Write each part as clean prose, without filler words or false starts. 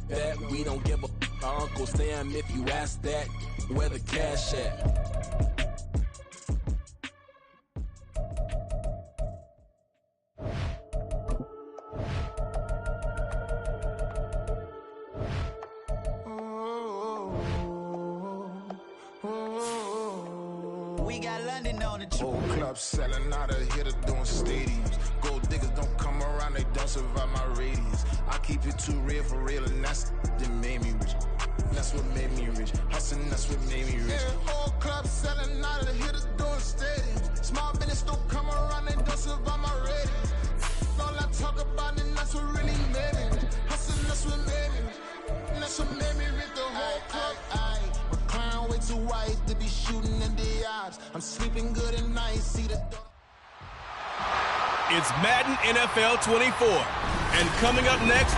that. We don't give a Uncle Sam if you ask that. Where the cash at? We got London on the trip. Whole club selling out of here to doing stadiums. Gold diggers don't come around, they don't survive my radius. I keep it too real for real, and that's that made me rich. That's what made me rich. Hustling, that's what made me rich. Yeah, whole club selling out of here to doing stadiums. Small business don't come around, they don't survive my radius. All I talk about, and that's what really made me rich. Hustling, that's what made me rich. And that's what made me rich. The whole club. Way too white to be shooting in the odds. I'm sleeping good at night. See the. It's Madden NFL 24, and coming up next.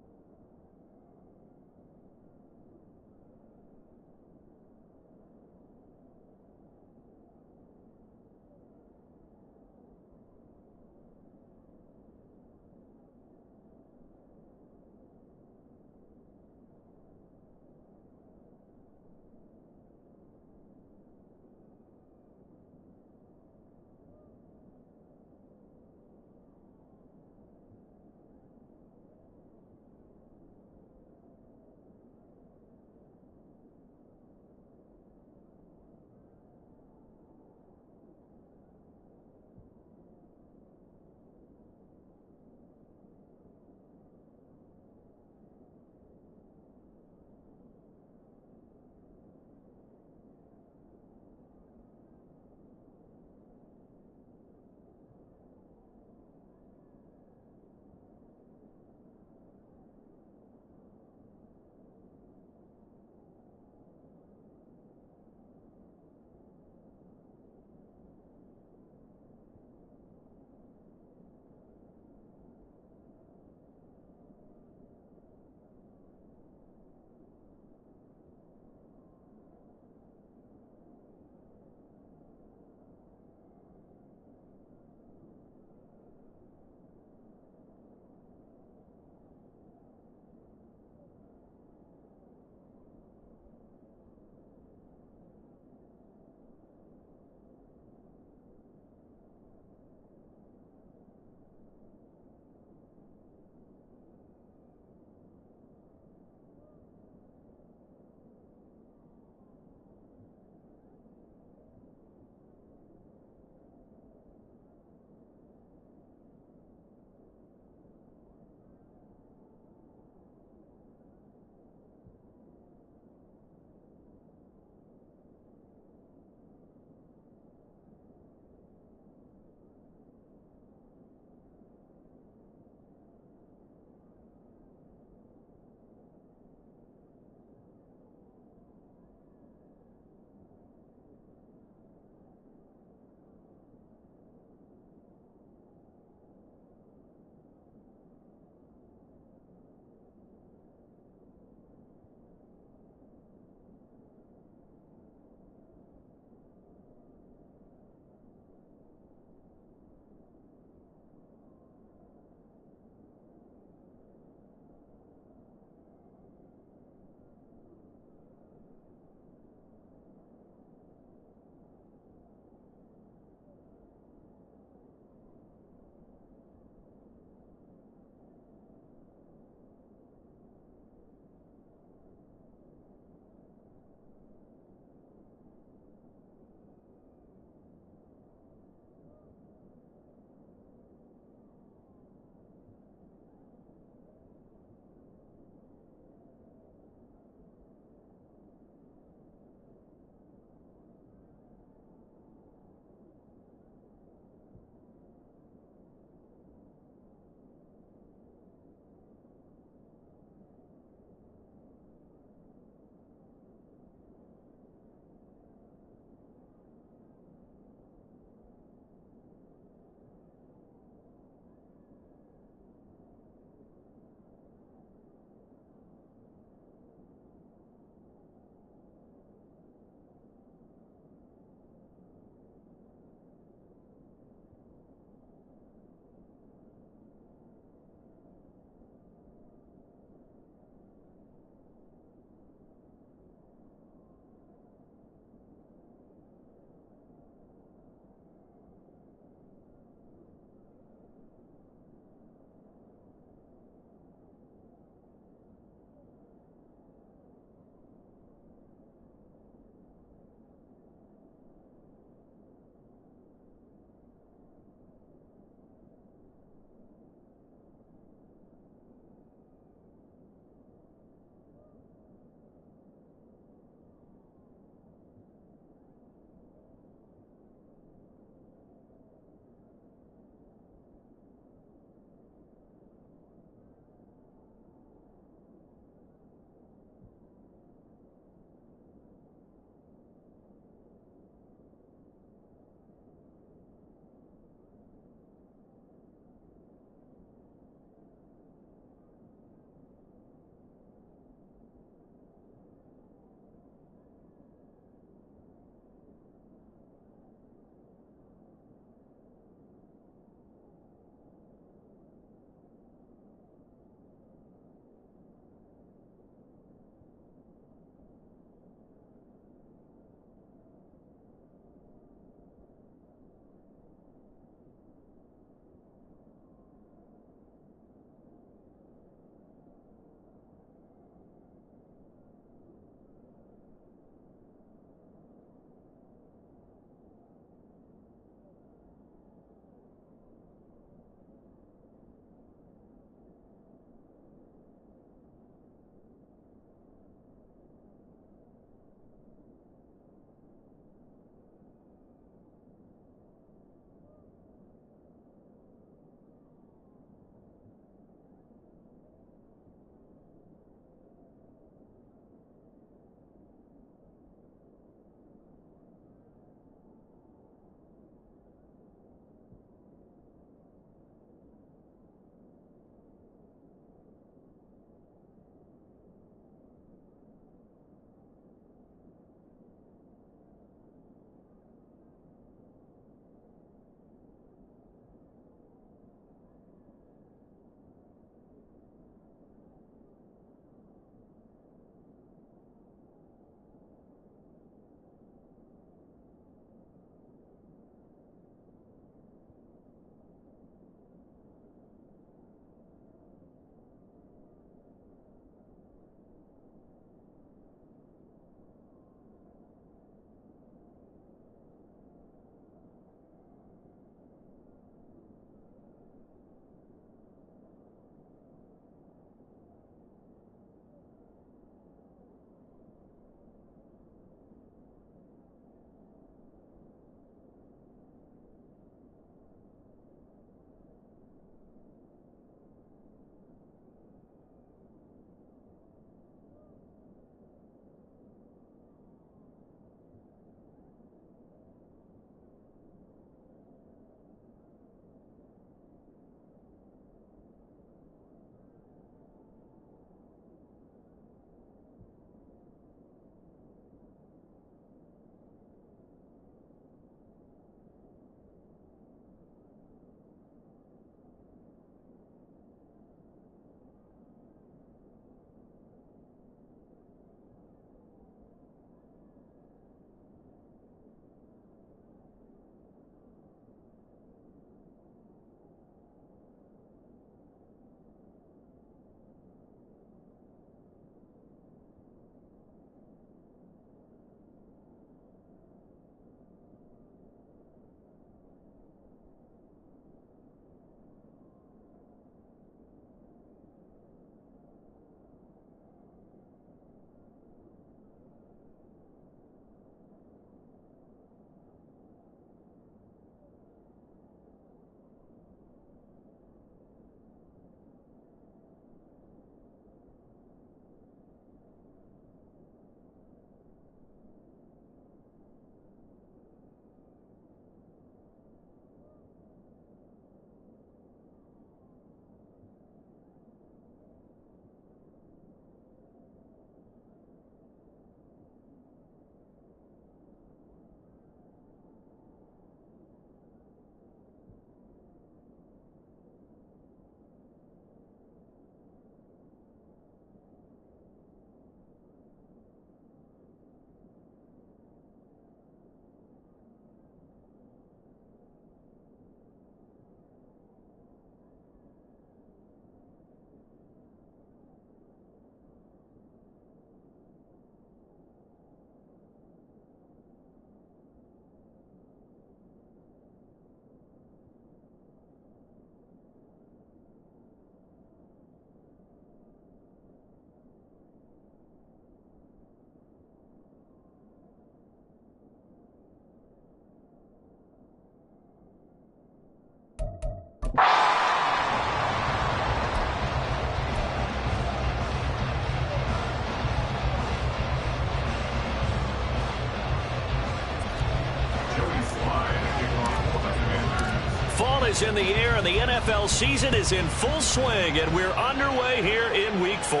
is in the air, and the NFL season is in full swing, and we're underway here in Week 4.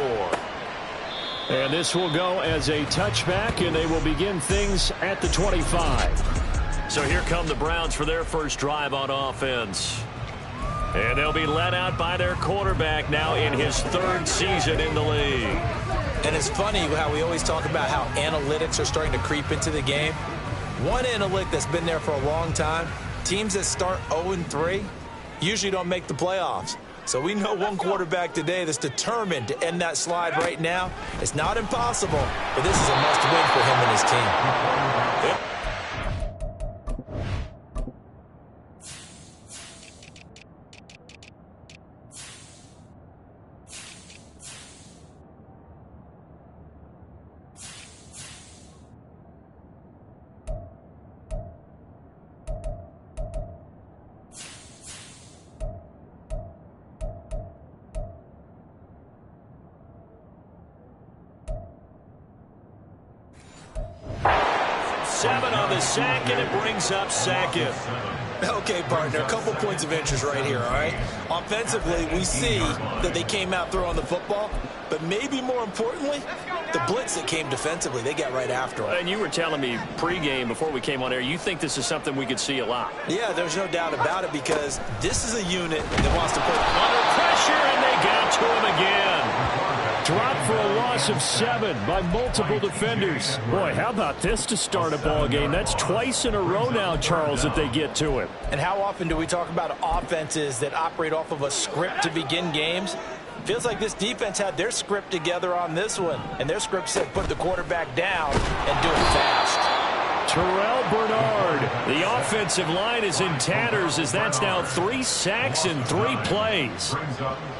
And this will go as a touchback, and they will begin things at the 25. So here come the Browns for their first drive on offense. And they'll be led out by their quarterback now in his 3rd season in the league. And it's funny how we always talk about how analytics are starting to creep into the game. One analytic that's been there for a long time, teams that start 0-3 usually don't make the playoffs. So we know one quarterback today that's determined to end that slide right now. It's not impossible, but this is a must-win for him and his team. Yep. Seven on the sack, and it brings up second. Okay, partner, a couple points of interest right here, all right? Offensively, we see that they came out throwing the football, but maybe more importantly, the blitz that came defensively, they got right after them. And you were telling me pregame before we came on air, you think this is something we could see a lot. Yeah, there's no doubt about it because this is a unit that wants to put under pressure, and they got to him again. Dropped for a loss of 7 by multiple defenders. Boy, how about this to start a ball game? That's twice in a row now, Charles, that they get to him. And how often do we talk about offenses that operate off of a script to begin games? Feels like this defense had their script together on this one, and their script said put the quarterback down and do it fast. Terrell Bernard. The offensive line is in tatters as that's now 3 sacks in 3 plays.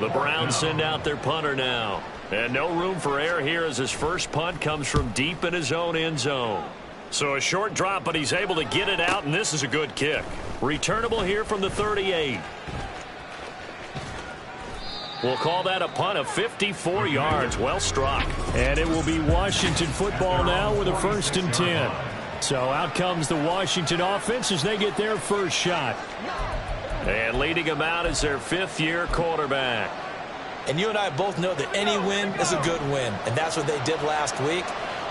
The Browns send out their punter now. And no room for error here as his first punt comes from deep in his own end zone. So a short drop, but he's able to get it out, and this is a good kick. Returnable here from the 38. We'll call that a punt of 54 yards. Well struck. And it will be Washington football now with a 1st and 10. So out comes the Washington offense as they get their first shot. And leading them out is their 5th-year quarterback. And you and I both know that any win is a good win, and that's what they did last week.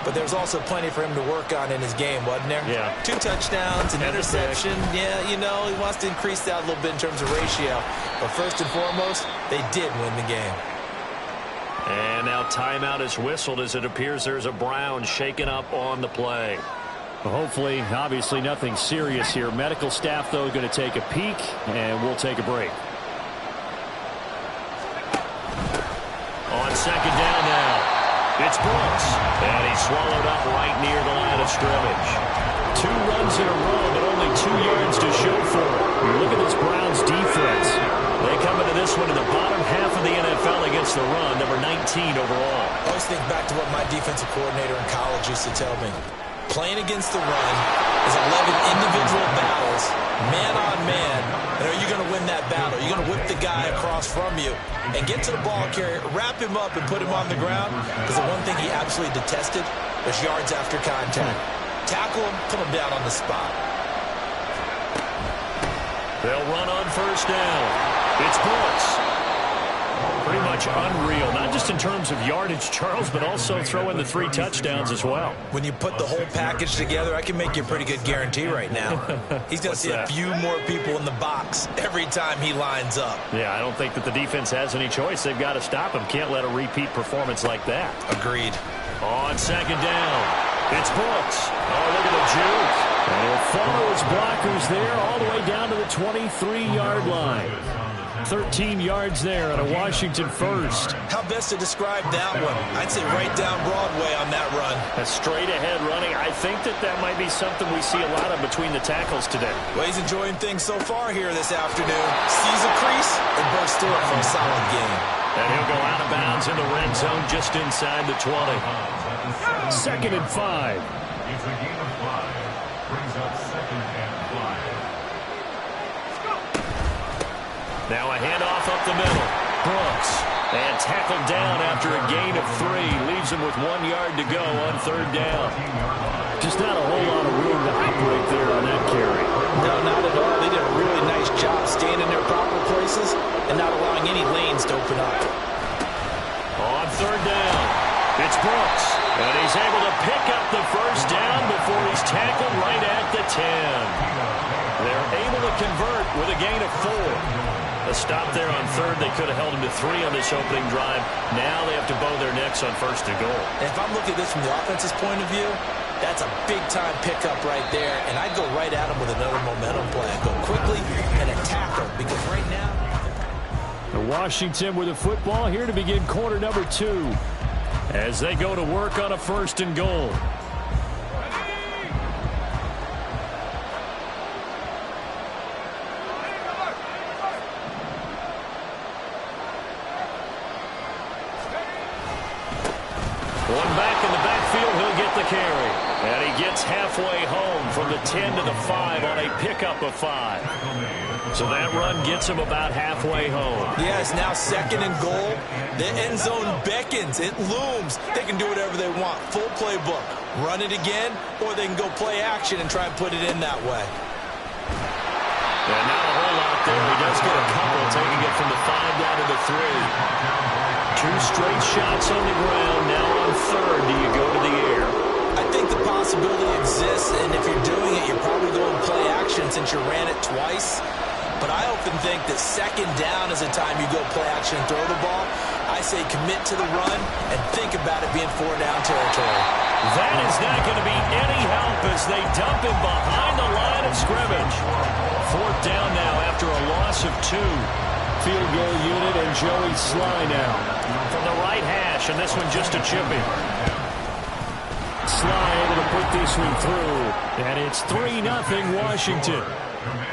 But there's also plenty for him to work on in his game, wasn't there? Yeah. 2 touchdowns, an interception. Yeah, you know, he wants to increase that a little bit in terms of ratio. But first and foremost, they did win the game. And now timeout is whistled as it appears there's a Brown shaken up on the play. Well, hopefully, obviously nothing serious here. Medical staff, though, going to take a peek, and we'll take a break. On 2nd down now, it's Brooks. And he's swallowed up right near the line of scrimmage. 2 runs in a row, but only 2 yards to show for it. Look at this Browns defense. They come into this one in the bottom half of the NFL against the run, number 19 overall. I always think back to what my defensive coordinator in college used to tell me. Playing against the run is 11 individual battles, man on man. And are you going to win that battle? Are you going to whip the guy across from you and get to the ball carrier, wrap him up, and put him on the ground? Because the one thing he absolutely detested was yards after contact. Tackle him, put him down on the spot. They'll run on 1st down. It's Brooks. Pretty much unreal, not just in terms of yardage, Charles, but also throw in the 3 touchdowns as well. When you put the whole package together, I can make you a pretty good guarantee right now. He's going to see a few more people in the box every time he lines up. Yeah, I don't think that the defense has any choice. They've got to stop him. Can't let a repeat performance like that. Agreed. On 2nd down, it's Brooks. Oh, look at the juke. And he'll follow his blockers there all the way down to the 23-yard line. 13 yards there on a Washington first. How best to describe that one? I'd say right down Broadway on that run. A straight-ahead running. I think that might be something we see a lot of between the tackles today. Well, he's enjoying things so far here this afternoon. Sees a crease and bursts through it for a solid game. And he'll go out of bounds in the red zone just inside the 20. 2nd and 5. It's a game of 5. Brings up 2nd and 5. Now a handoff up the middle. Brooks And tackled down after a gain of 3. Leaves him with 1 yard to go on 3rd down. Just not a whole lot of room to operate there on that carry. No, not at all. They did a really nice job staying in their proper places and not allowing any lanes to open up. On 3rd down, it's Brooks. And he's able to pick up the 1st down before he's tackled right at the 10. They're able to convert with a gain of 4. A stop there on 3rd. They could have held him to 3 on this opening drive. Now they have to bow their necks on 1st and goal. And if I'm looking at this from the offense's point of view, that's a big-time pickup right there. And I'd go right at him with another momentum play. Go quickly and attack him because right now... Washington with the football here to begin quarter number 2. As they go to work on a 1st and goal. One back in the backfield, he'll get the carry. And he gets halfway home from the 10 to the 5 on a pickup of 5. So that run gets him about halfway home. Yes, now 2nd and goal. The end zone beckons. It looms. They can do whatever they want. Full playbook. Run it again, or they can go play action and try and put it in that way. And not a whole lot there. He does get a couple, taking it from the 5 down to the 3. 2 straight shots on the ground. Now on 3rd, do you go to the air? I think the possibility exists, and if you're doing it, you're probably going to play action since you ran it twice. But I often think that 2nd down is the time you go play action and throw the ball. I say commit to the run and think about it being 4-down territory. That is not going to be any help as they dump him behind the line of scrimmage. 4th down now after a loss of 2. Field goal unit and Joey Sly now. From the right hash, and this one just a chipping. Sly able to put this one through. And it's 3-0 Washington.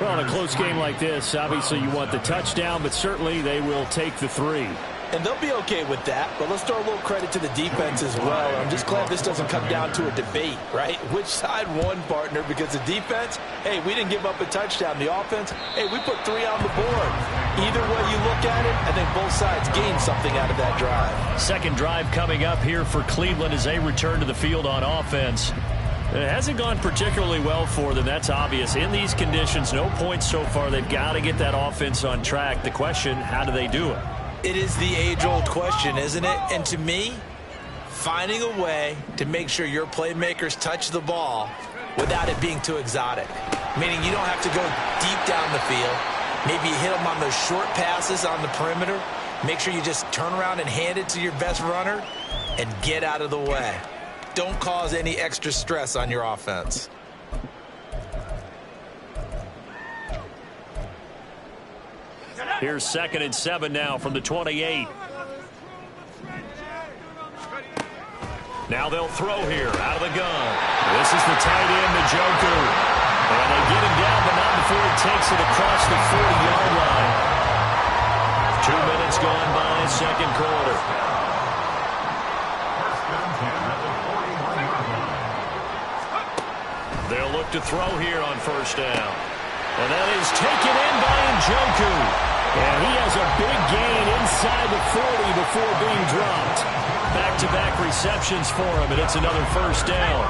Well, in a close game like this, obviously you want the touchdown, but certainly they will take the 3. And they'll be okay with that, but let's throw a little credit to the defense as well. I'm just glad this doesn't come down to a debate, right? Which side won, partner? Because the defense, hey, we didn't give up a touchdown. The offense, hey, we put 3 on the board. Either way you look at it, I think both sides gained something out of that drive. 2nd drive coming up here for Cleveland as they return to the field on offense. It hasn't gone particularly well for them. That's obvious. In these conditions, no points so far. They've got to get that offense on track. The question, how do they do it? It is the age-old question, isn't it? And to me, finding a way to make sure your playmakers touch the ball without it being too exotic. Meaning you don't have to go deep down the field. Maybe you hit them on those short passes on the perimeter. Make sure you just turn around and hand it to your best runner and get out of the way. Don't cause any extra stress on your offense. Here's 2nd and 7 now from the 28. Now they'll throw here out of the gun. This is the tight end, Njoku. And they get him down, but not before he takes it across the 40-yard line. 2 minutes gone by, 2nd quarter. They'll look to throw here on 1st down. And that is taken in by Njoku. And he has a big gain inside the 40 before being dropped. Back-to-back receptions for him, and it's another 1st down.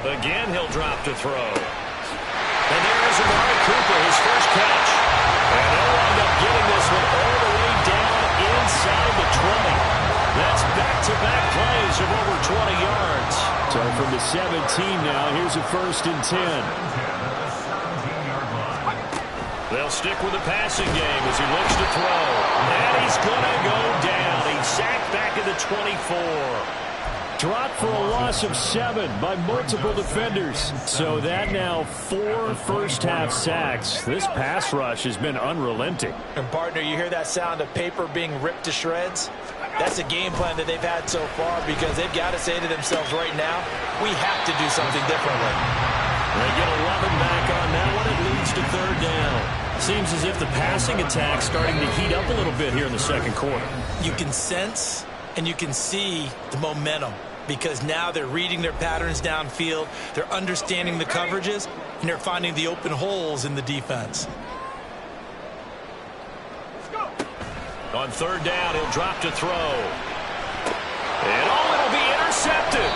Again, he'll drop to throw. And there is Amari Cooper, his first catch. And they'll wind up getting this one all the way down inside the 20. That's back-to-back plays of over 20 yards. So from the 17 now, here's a 1st and 10. They'll stick with the passing game as he looks to throw. And he's going to go down. He's sacked back at the 24. Dropped for a loss of 7 by multiple defenders. So that now 4 first-half sacks. This pass rush has been unrelenting. And, partner, you hear that sound of paper being ripped to shreds? That's a game plan that they've had so far because they've got to say to themselves right now, we have to do something differently. They get 11 back on that one. It leads to 3rd down. Seems as if the passing attack's starting to heat up a little bit here in the 2nd quarter. You can sense and you can see the momentum because now they're reading their patterns downfield, they're understanding the coverages, and they're finding the open holes in the defense. On third down, he'll drop to throw. And it'll be intercepted.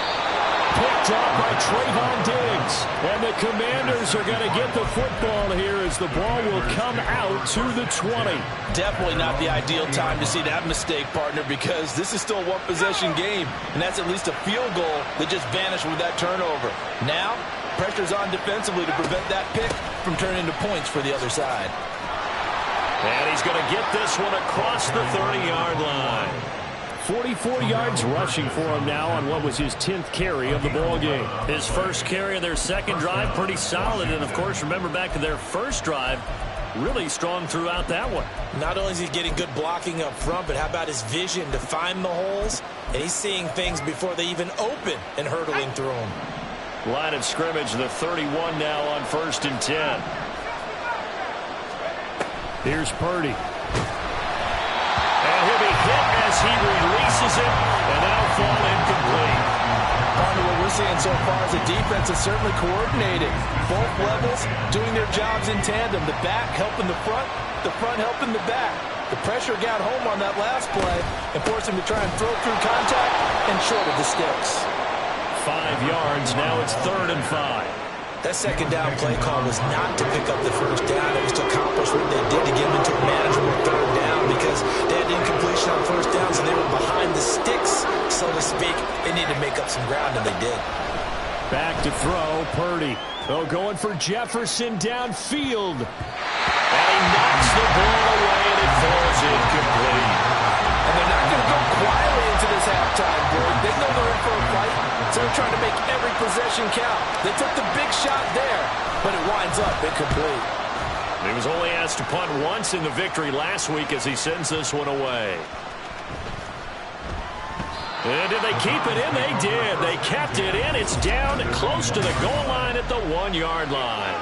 Picked up by Trayvon Diggs. And the Commanders are going to get the football here as the ball will come out to the 20. Definitely not the ideal time to see that mistake, partner, because this is still a one-possession game, and that's at least a field goal that just vanished with that turnover. Now, pressure's on defensively to prevent that pick from turning into points for the other side. And he's going to get this one across the 30-yard line. 44 yards rushing for him now on what was his 10th carry of the ball game. His first carry of their second drive, pretty solid. And, of course, remember back to their first drive, really strong throughout that one. Not only is he getting good blocking up front, but how about his vision to find the holes? And he's seeing things before they even open and hurdling through them. Line of scrimmage, the 31 now on 1st and 10. Here's Purdy. And he'll be hit as he releases it, and that'll fall incomplete. Partner, what we're seeing so far is the defense is certainly coordinated. Both levels doing their jobs in tandem. The back helping the front helping the back. The pressure got home on that last play and forced him to try and throw through contact and short of the sticks. 5 yards, now it's 3rd and 5. That second down play call was not to pick up the first down. It was to accomplish what they did to get them into a manageable 3rd down because they had incompletion on first down, so they were behind the sticks, so to speak. They needed to make up some ground, and they did. Back to throw, Purdy. Oh, going for Jefferson downfield. And he knocks the ball away, and it falls incomplete. And they're not going to go quietly into this halftime break. They know they're in for a fight, so they're trying to make every possession count. They took the big shot there, but it winds up incomplete. He was only asked to punt once in the victory last week as he sends this one away. And did they keep it in? They did. They kept it in. It's down close to the goal line at the 1-yard line.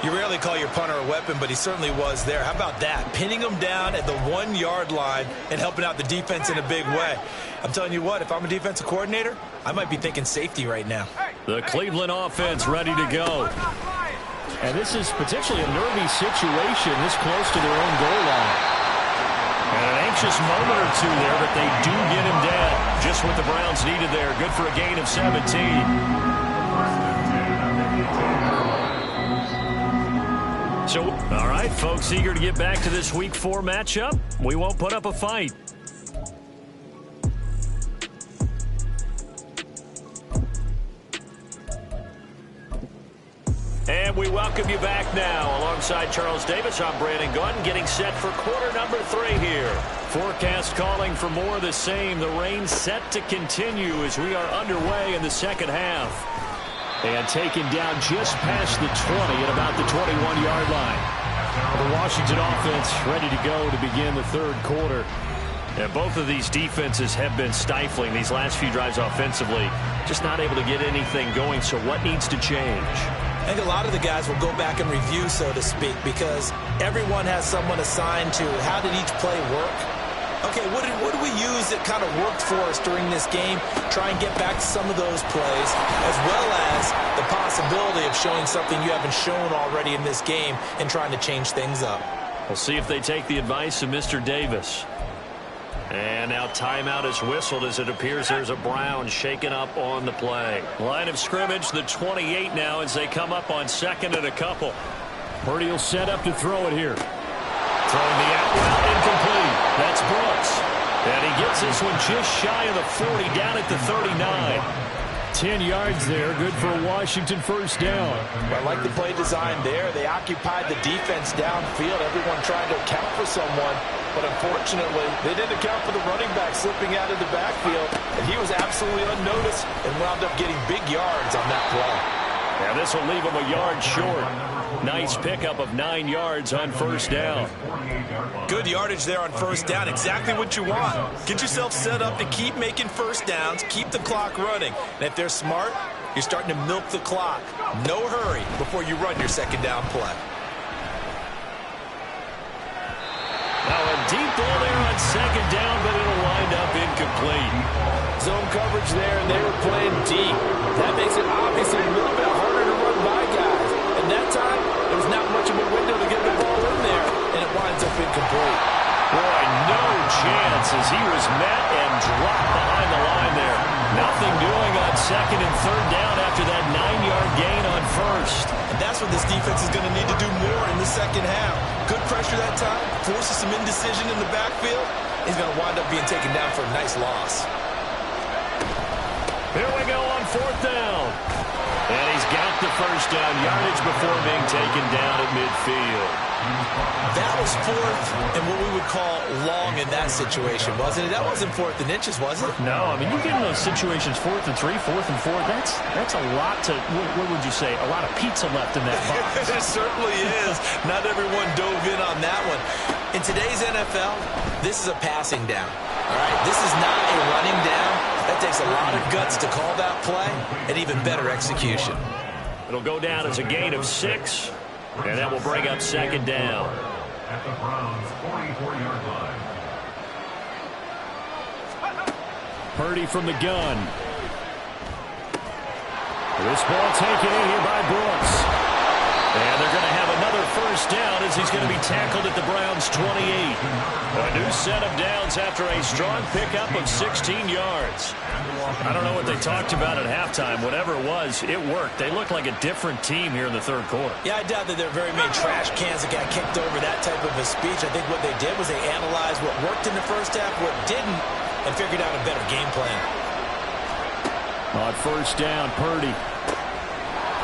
You rarely call your punter a weapon, but he certainly was there. How about that? Pinning him down at the 1-yard line and helping out the defense in a big way. I'm telling you what, if I'm a defensive coordinator, I might be thinking safety right now. The Cleveland offense ready to go. And this is potentially a nervy situation this close to their own goal line. And an anxious moment or two there, but they do get him down. Just what the Browns needed there. Good for a gain of 17. So, all right, folks, eager to get back to this Week 4 matchup. We won't put up a fight. And we welcome you back now. Alongside Charles Davis, I'm Brandon Gunn, getting set for quarter number 3 here. Forecast calling for more of the same. The rain set to continue as we are underway in the second half. And taken down just past the 20 at about the 21-yard line. The Washington offense ready to go to begin the 3rd quarter. Yeah, both of these defenses have been stifling these last few drives offensively. Just not able to get anything going, so what needs to change? I think a lot of the guys will go back and review, so to speak, because everyone has someone assigned to how did each play work. Okay, what did we use that kind of worked for us during this game? Try and get back to some of those plays, as well as the possibility of showing something you haven't shown already in this game and trying to change things up. We'll see if they take the advice of Mr. Davis. And now timeout is whistled as it appears there's a Brown shaken up on the play. Line of scrimmage, the 28 now as they come up on 2nd and a couple. Purdy will set up to throw it here. Throwing the out route incomplete. That's Brooks. And he gets this one just shy of the 40 down at the 39. 10 yards there. Good for a Washington first down. I like the play design there. They occupied the defense downfield. Everyone trying to account for someone. But unfortunately, they didn't account for the running back slipping out of the backfield. And he was absolutely unnoticed and wound up getting big yards on that play. Now this will leave him a yard short. Nice pickup of 9 yards on first down. Good yardage there on first down. Exactly what you want. Get yourself set up to keep making first downs, keep the clock running. And if they're smart, you're starting to milk the clock. No hurry before you run your second down play. Now a deep ball there on second down, but it'll wind up incomplete. Zone coverage there, and they were playing deep. That makes it obviously a little bit harder to run by guys. And that time, there was not much of a window to get the ball in there, and it winds up incomplete. Boy, no second and third down after that 9-yard gain on first. And that's what this defense is going to need to do more in the second half. Good pressure that time, forces some indecision in the backfield. He's going to wind up being taken down for a nice loss. Here we go on fourth down. And he's got the first down yardage before being taken down at midfield. That was fourth and what we would call long in that situation, wasn't it? That wasn't fourth and inches, was it? No, I mean, you get in those situations 4th and 3, 4th and 4. That's a lot to, what would you say, a lot of pizza left in that box. It certainly is. Not everyone dove in on that one. In today's NFL, this is a passing down. All right, this is not a running down. That takes a lot of guts to call that play and even better execution. It'll go down as a gain of 6, and that will bring up second down. At the Browns' 44-yard line. Purdy from the gun. This ball taken in here by Brooks. And they're going to have another first down as he's going to be tackled at the Browns' 28. A new set of downs after a strong pickup of 16 yards. I don't know what they talked about at halftime. Whatever it was, it worked. They look like a different team here in the third quarter. Yeah, I doubt that there are very many trash cans that got kicked over that type of a speech. I think what they did was they analyzed what worked in the first half, what didn't, and figured out a better game plan. On first down, Purdy.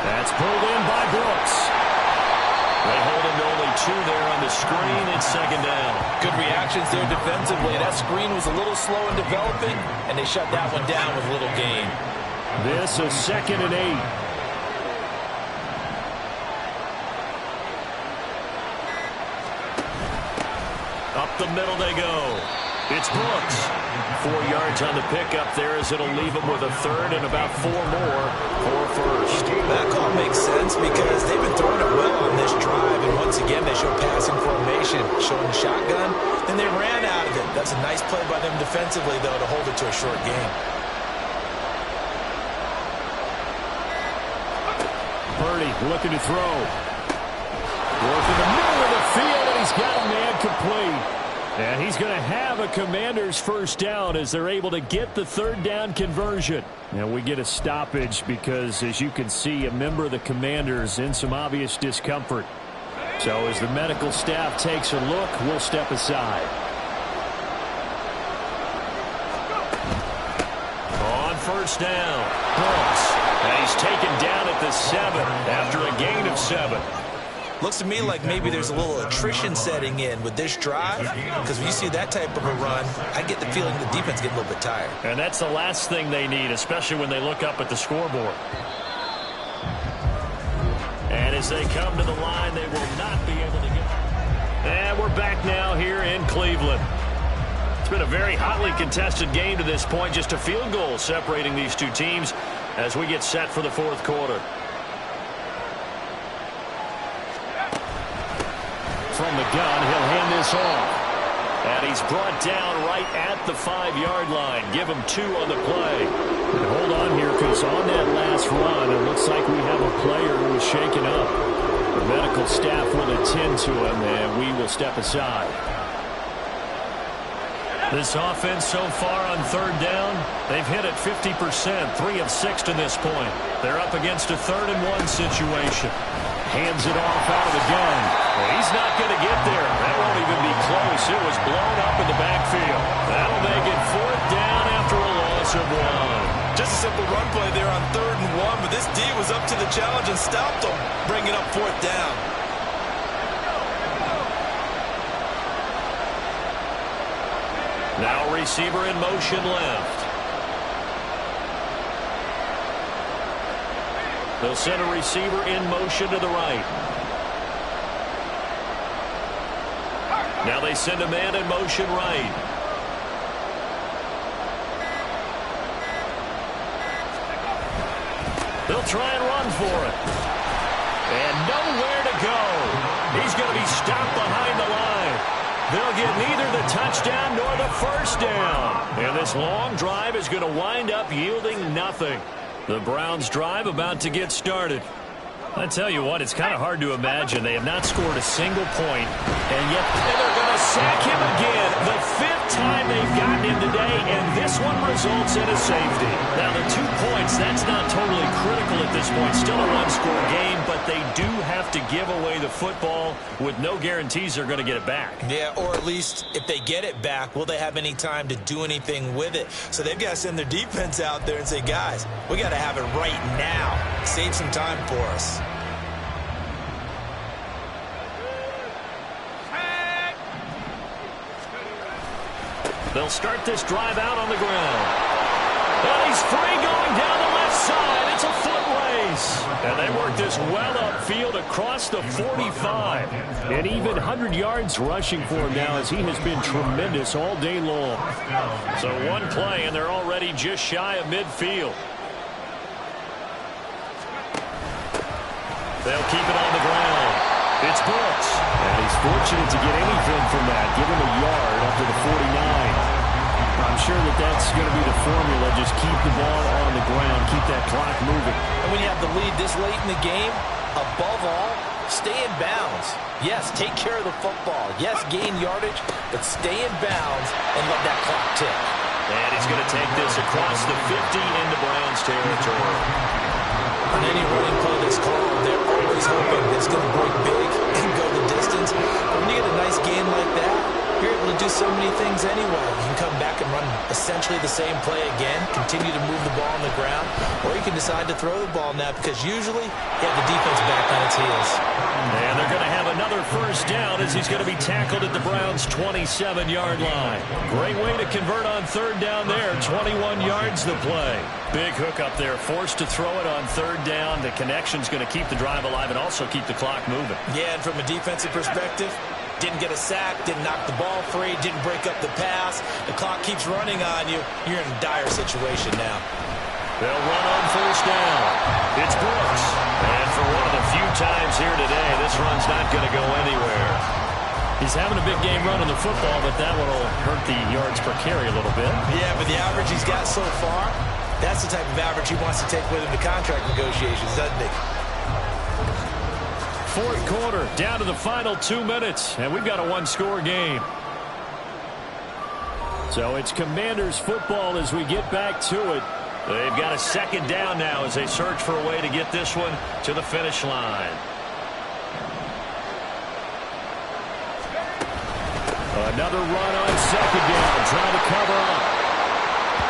That's pulled in by Brooks. They hold him to only 2 there on the screen. It's second down. Good reactions there defensively. That screen was a little slow in developing, and they shut that one down with little gain. This is 2nd and 8. Up the middle they go. It's Brooks. 4 yards on the pickup there as it'll leave him with a third and about 4 more for first. That call makes sense because they've been throwing it well on this drive, and once again they show passing formation, showing the shotgun, then they ran out of it. That's a nice play by them defensively, though, to hold it to a short game. Purdy looking to throw. Working the middle of the field, and he's got a man complete. And he's going to have a Commanders first down as they're able to get the third down conversion. And we get a stoppage because, as you can see, a member of the Commanders in some obvious discomfort. So as the medical staff takes a look, we'll step aside. On first down, Brooks. And he's taken down at the 7 after a gain of 7. Looks to me like maybe there's a little attrition setting in with this drive, because when you see that type of a run, I get the feeling the defense getting a little bit tired. And that's the last thing they need, especially when they look up at the scoreboard. And as they come to the line, they will not be able to get. And we're back now here in Cleveland. It's been a very hotly contested game to this point, just a field goal separating these two teams as we get set for the fourth quarter. From the gun, he'll hand this off. And he's brought down right at the 5-yard line. Give him 2 on the play. And hold on here, because on that last run, it looks like we have a player who is shaken up. The medical staff will attend to him, and we will step aside. This offense so far on third down, they've hit it 50%, 3 of 6 to this point. They're up against a 3rd and 1 situation. Hands it off out of the gun. Well, he's not going to get there. That won't even be close. It was blown up in the backfield. That'll make it 4th down after a loss of 1. Just a simple run play there on 3rd and 1, but this D was up to the challenge and stopped them, bringing up 4th down. Now receiver in motion left. They'll send a receiver in motion to the right. Now they send a man in motion right. They'll try and run for it. And nowhere to go. He's going to be stopped behind the line. They'll get neither the touchdown nor the first down. And this long drive is going to wind up yielding nothing. The Browns drive about to get started. I tell you what, it's kind of hard to imagine. They have not scored a single point, and yet they're going to sack him again. The 5th time they've gotten him today, and this one results in a safety. Now, the 2 points, that's not totally critical at this point. Still a one-score game, but they do have to give away the football with no guarantees they're going to get it back. Yeah, or at least if they get it back, will they have any time to do anything with it? So they've got to send their defense out there and say, guys, we got to have it right now. Save some time for us. They'll start this drive out on the ground. And he's free going down the left side. It's a foot race. And they work this well upfield across the 45. And even 100 yards rushing for him now, as he has been tremendous all day long. So one play, and they're already just shy of midfield. They'll keep it on the ground. It's Brooks. And he's fortunate to get anything from that. Give him a yard up to the 49. I'm sure that's going to be the formula. Just keep the ball on the ground. Keep that clock moving. And when you have the lead this late in the game, above all, stay in bounds. Yes, take care of the football. Yes, gain yardage, but stay in bounds and let that clock tick. And he's going to take this across the 50 into Browns territory. On any running play that's called, they're always hoping it's going to break big and go the distance. But when you get a nice game like that, you're able to do so many things anyway. You can come back and run essentially the same play again, continue to move the ball on the ground, or you can decide to throw the ball now because usually you have the defense back on its heels. And they're going to have another first down as he's going to be tackled at the Browns' 27-yard line. Great way to convert on third down there. 21 yards the play. Big hook up there, forced to throw it on third down. The connection's going to keep the drive alive and also keep the clock moving. Yeah, and from a defensive perspective, didn't get a sack, didn't knock the ball free, didn't break up the pass. The clock keeps running on you. You're in a dire situation now. They'll run on first down. It's Brooks. And for one of the few times here today, this run's not going to go anywhere. He's having a big game running the football, but that one will hurt the yards per carry a little bit. Yeah, but the average he's got so far, that's the type of average he wants to take with him to contract negotiations, doesn't he? Fourth quarter, down to the final 2 minutes, and we've got a one-score game. So it's Commanders football as we get back to it. They've got a second down now as they search for a way to get this one to the finish line. Another run on second down, trying to cover up.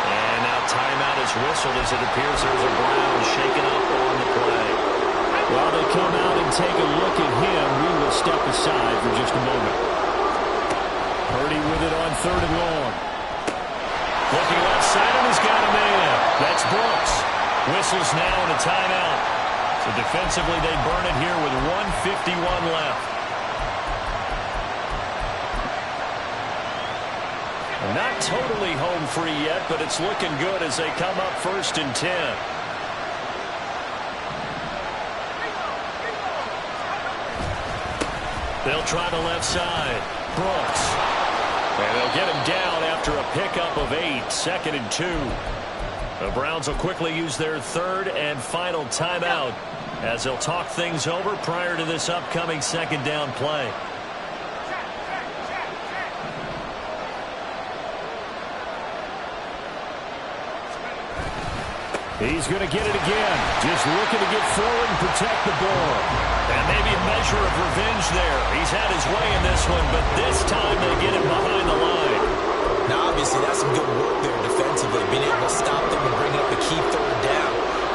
And now timeout is whistled as it appears there's a Brown shaken up on the play. While they come out and take a look at him, we will step aside for just a moment. Purdy with it on third and long. Looking left side, and he's got a man. That's Brooks. Whistles now and a timeout. So defensively, they burn it here with 1:51 left. Not totally home free yet, but it's looking good as they come up 1st and 10. They'll try the left side. Brooks. And they'll get him down after a pickup of 8. 2nd and 2. The Browns will quickly use their third and final timeout as they'll talk things over prior to this upcoming second down play. He's going to get it again. Just looking to get forward and protect the ball. And maybe a measure of revenge there. He's had his way in this one, but this time they get him behind the line. Now, obviously, that's some good work there defensively, being able to stop them and bring up a key third down.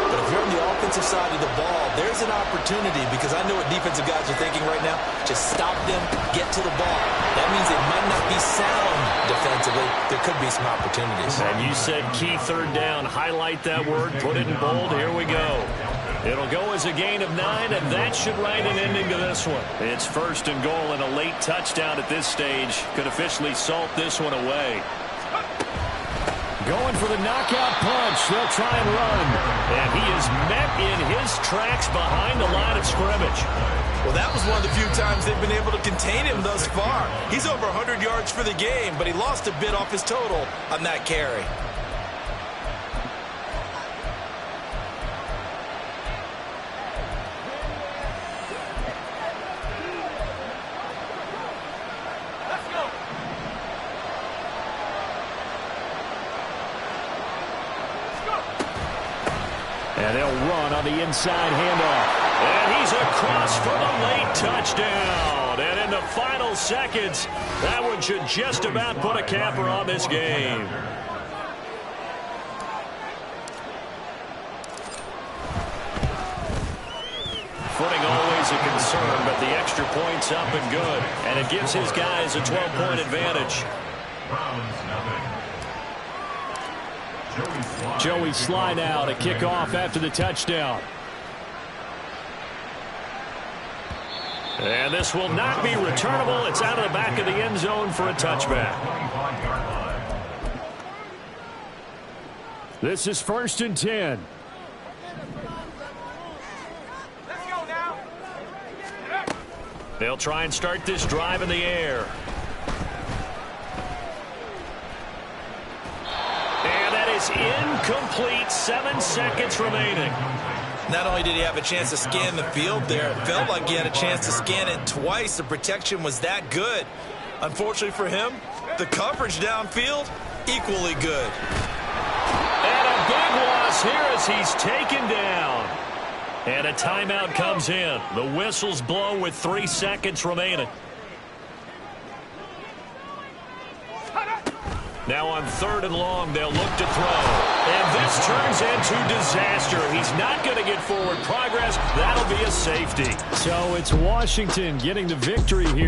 But if you're on the offensive side of the ball, there's an opportunity because I know what defensive guys are thinking right now. Just stop them, get to the ball. That means it might not be sound defensively. There could be some opportunities. And you said key third down. Highlight that word. Put it in bold. Here we go. It'll go as a gain of 9, and that should write an ending to this one. It's 1st and goal, and a late touchdown at this stage could officially salt this one away. Going for the knockout punch. They'll try and run. And he is met in his tracks behind the line of scrimmage. Well, that was one of the few times they've been able to contain him thus far. He's over 100 yards for the game, but he lost a bit off his total on that carry. And they'll run on the inside handoff. And he's across for the late touchdown. And in the final seconds, that one should just about put a capper on this game. Footing always a concern, but the extra point's up and good. And it gives his guys a 12-point advantage. Joey Sly now to kick off after the touchdown. And this will not be returnable. It's out of the back of the end zone for a touchback. This is 1st and 10. They'll try and start this drive in the air. And that is incomplete. 7 seconds remaining. Not only did he have a chance to scan the field there, it felt like he had a chance to scan it twice. The protection was that good. Unfortunately for him, the coverage downfield, equally good. And a big loss here as he's taken down. And a timeout comes in. The whistles blow with 3 seconds remaining. Now on 3rd and long, they'll look to throw. And this turns into disaster. He's not going to get forward progress. That'll be a safety. So it's Washington getting the victory here.